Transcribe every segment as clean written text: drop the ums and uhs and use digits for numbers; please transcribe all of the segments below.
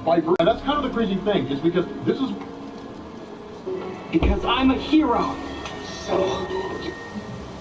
And that's kind of the crazy thing, is because this is... Because I'm a hero. So...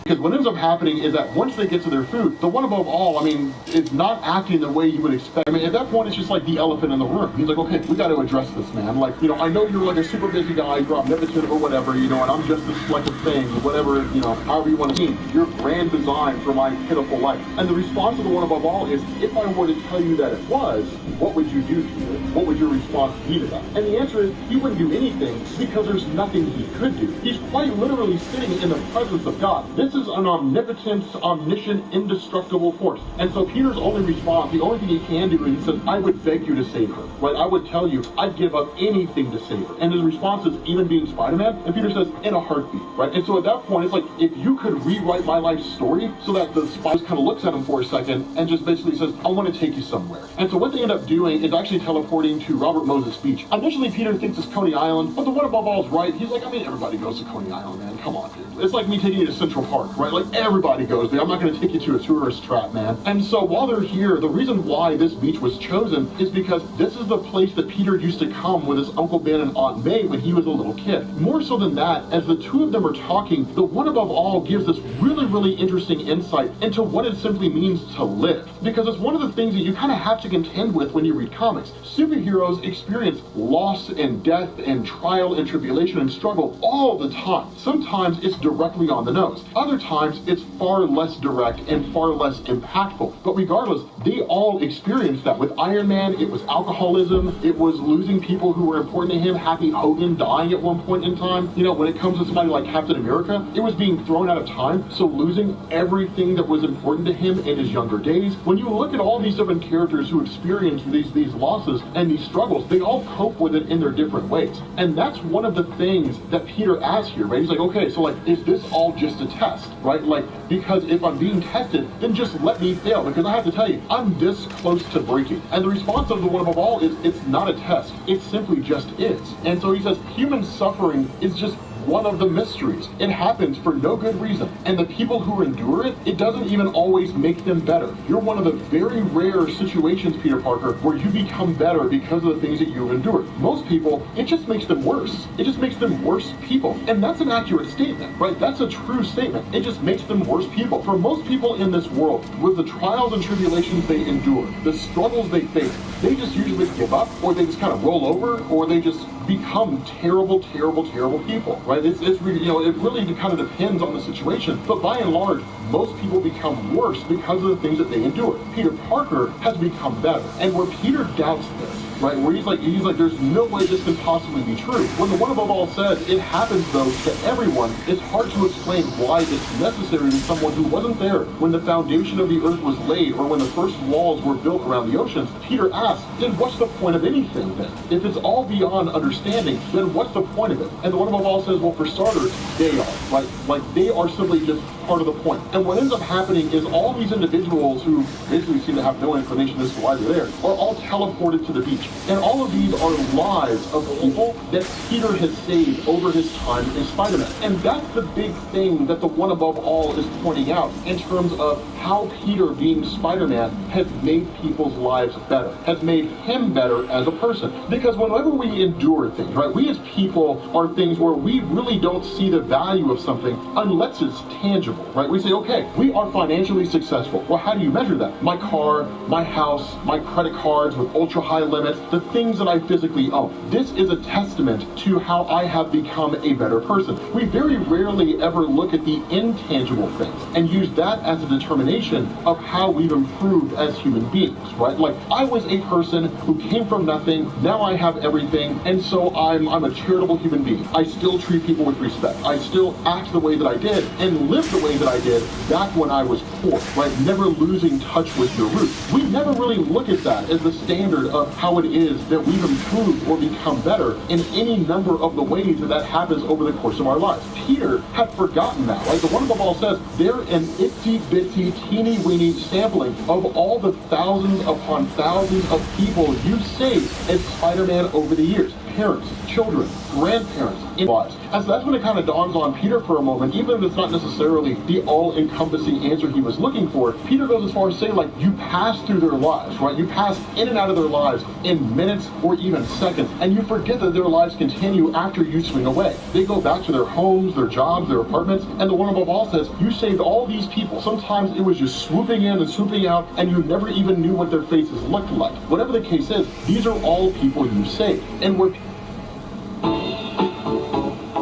Because what ends up happening is that once they get to their food, the one above all, I mean, is not acting the way you would expect. I mean, at that point, it's just like the elephant in the room. He's like, okay, we got to address this, man. Like, you know, I know you're like a super busy guy, you're omnipotent or whatever, you know, and I'm just this selective thing, whatever, you know, however you want to see. Your grand design for my pitiful life. And the response of the one above all is, if I were to tell you that it was, what would you do to it? What would your response be to that? And the answer is, he wouldn't do anything because there's nothing he could do. He's quite literally sitting in the presence of God. This is an omnipotent, omniscient, indestructible force. And so Peter's only response, the only thing he can do is he says, I would beg you to save her. Right? I would tell you, I'd give up anything to save her. And his response is, even being Spider-Man? And Peter says, in a heartbeat. Right? And so at that point, it's like, if you could rewrite my life story so that the Spider kind of looks at him for a second and just basically says, I want to take you somewhere. And so what they end up doing is actually teleporting to Robert Moses' beach. Initially, Peter thinks it's Coney Island, but the one above all is right. He's like, I mean, everybody goes to Coney Island, man. Come on, dude. It's like me taking you to Central Park, right? Like, everybody goes there. I'm not going to take you to a tourist trap, man. And so while they're here, the reason why this beach was chosen is because this is the place that Peter used to come with his Uncle Ben and Aunt May when he was a little kid. More so than that, as the two of them are talking, the one above all gives this really, really interesting insight into what it simply means to live. Because it's one of the things that you kind of have to contend with when you read comics. Superheroes experience loss and death and trial and tribulation and struggle all the time. Sometimes it's directly on the nose. Other times it's far less direct and far less impactful. But regardless, they all experienced that. With Iron Man, it was alcoholism, it was losing people who were important to him, Happy Hogan dying at one point in time. You know, when it comes to somebody like Captain America, it was being thrown out of time, so losing everything that was important to him in his younger days. When you look at all these different characters who experience these losses and these struggles, they all cope with it in their different ways. And that's one of the things that Peter asks here, right? He's like, okay, so like, is this all just a test, right? Like, because if I'm being tested, then just let me fail, because I have to tell you, I'm this close to breaking. And the response of the one above all is, it's not a test, it simply just is. And so he says, human suffering is just one of the mysteries. It happens for no good reason. And the people who endure it, it doesn't even always make them better. You're one of the very rare situations, Peter Parker, where you become better because of the things that you've endured. Most people, it just makes them worse. It just makes them worse people. And that's an accurate statement, right? That's a true statement. It just makes them worse people. For most people in this world, with the trials and tribulations they endure, the struggles they face, they just usually give up, or they just kind of roll over, or they just become terrible, terrible, terrible people, right? It's really, you know, it really kind of depends on the situation, but by and large, most people become worse because of the things that they endure. Peter Parker has become better, and where Peter doubts this, right, where he's like, there's no way this can possibly be true. When the one above all says it happens though to everyone, it's hard to explain why it's necessary to someone who wasn't there when the foundation of the earth was laid or when the first walls were built around the oceans. Peter asks, then what's the point of anything then? If it's all beyond understanding, then what's the point of it? And the one above all says, well, for starters, they are, right? Like, they are simply just part of the point. And what ends up happening is all these individuals who basically seem to have no inclination as to why they're there are all teleported to the beach. And all of these are lives of people that Peter has saved over his time as Spider-Man. And that's the big thing that the one above all is pointing out in terms of how Peter, being Spider-Man, has made people's lives better, has made him better as a person. Because whenever we endure things, right, we as people are things where we really don't see the value of something unless it's tangible, right? We say, okay, we are financially successful. Well, how do you measure that? My car, my house, my credit cards with ultra high limits, the things that I physically own. This is a testament to how I have become a better person. We very rarely ever look at the intangible things and use that as a determination of how we've improved as human beings, right? Like, I was a person who came from nothing, now I have everything, and so I'm a charitable human being. I still treat people with respect. I still act the way that I did and live the way that I did back when I was poor, right? Never losing touch with your roots. We never really look at that as the standard of how it is that we've improved or become better in any number of the ways that happens over the course of our lives. Peter had forgotten that, right? The one above all says they're an itsy-bitsy, teeny-weeny sampling of all the thousands upon thousands of people you've saved as Spider-Man over the years. Parents, children, grandparents, in lives. And so that's when it kind of dawns on Peter for a moment, even if it's not necessarily the all-encompassing answer he was looking for, Peter goes as far as saying, like, you pass through their lives, right? You pass in and out of their lives in minutes or even seconds, and you forget that their lives continue after you swing away. They go back to their homes, their jobs, their apartments, and the one above all says, you saved all these people. Sometimes it was just swooping in and swooping out, and you never even knew what their faces looked like. Whatever the case is, these are all people you saved. And we're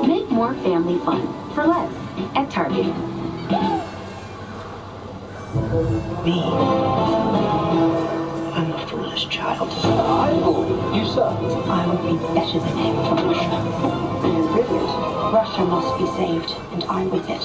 Make more family fun for less at Target. Me. I'm not the foolish child. I will. You suck. I would be better than him. You're brilliant. Russia must be saved, and I'm with it.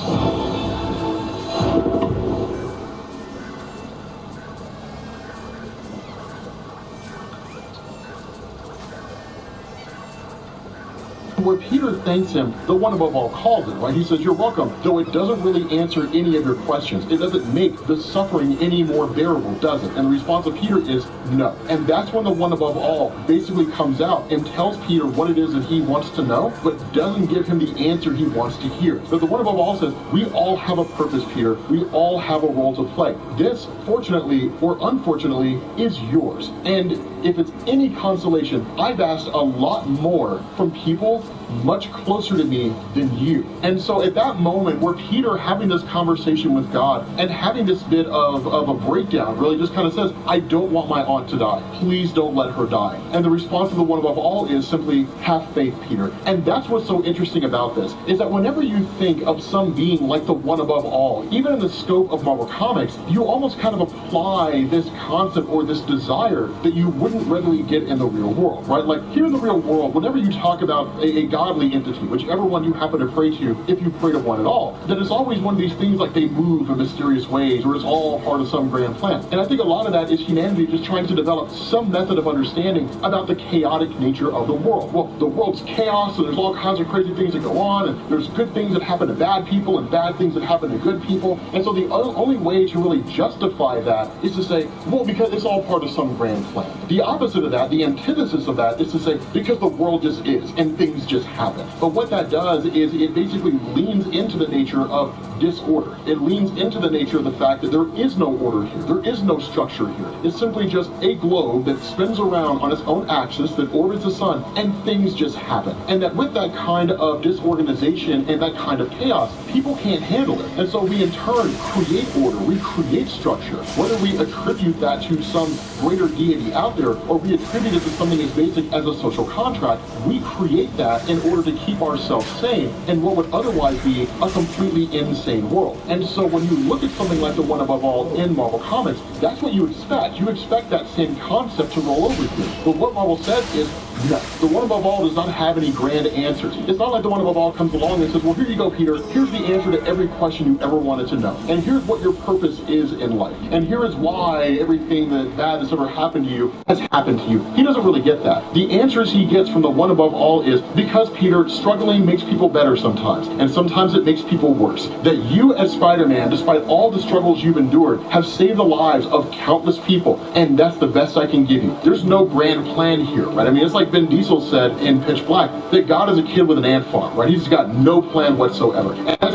where Peter thanks him, the one above all calls it, right? He says, you're welcome, though it doesn't really answer any of your questions. It doesn't make the suffering any more bearable, does it? And the response of Peter is no. And that's when the one above all basically comes out and tells Peter what it is that he wants to know, but doesn't give him the answer he wants to hear. But the one above all says, we all have a purpose, Peter. We all have a role to play. This, fortunately or unfortunately, is yours. And if it's any consolation, I've asked a lot more from people much closer to me than you. And so at that moment where Peter having this conversation with God and having this bit of a breakdown really just kind of says, I don't want my aunt to die. Please don't let her die. And the response of the one above all is simply, have faith, Peter. And that's what's so interesting about this, is that whenever you think of some being like the one above all, even in the scope of Marvel Comics, you almost kind of apply this concept or this desire that you wouldn't readily get in the real world, right? Like here in the real world, whenever you talk about a godly entity, whichever one you happen to pray to, if you pray to one at all, that it's always one of these things like they move in mysterious ways, or it's all part of some grand plan. And I think a lot of that is humanity just trying to develop some method of understanding about the chaotic nature of the world. Well, the world's chaos, and there's all kinds of crazy things that go on, and there's good things that happen to bad people, and bad things that happen to good people. And so the only way to really justify that is to say, well, because it's all part of some grand plan. The opposite of that, the antithesis of that, is to say, because the world just is, and things just happen. But what that does is it basically leans into the nature of disorder. It leans into the nature of the fact that there is no order here. There is no structure here. It's simply just a globe that spins around on its own axis that orbits the sun, and things just happen. And that with that kind of disorganization and that kind of chaos, people can't handle it. And so we in turn create order, we create structure. Whether we attribute that to some greater deity out there, or we attribute it to something as basic as a social contract, we create that in order to keep ourselves sane in what would otherwise be a completely insane world. And so when you look at something like the one above all in Marvel Comics, that's what you expect. You expect that same concept to roll over here. But what Marvel says is, no, the one above all does not have any grand answers. It's not like the one above all comes along and says, well, here you go, Peter. Here's the answer to every question you ever wanted to know. And here's what your purpose is in life. And here is why everything that bad that's ever happened to you has happened to you. He doesn't really get that. The answers he gets from the one above all is, because, Peter, struggling makes people better sometimes. And sometimes it makes people worse. That you as Spider-Man, despite all the struggles you've endured, have saved the lives of countless people. And that's the best I can give you. There's no grand plan here, right? I mean, it's like Ben Diesel said in Pitch Black, that God is a kid with an ant farm, right? He's got no plan whatsoever. And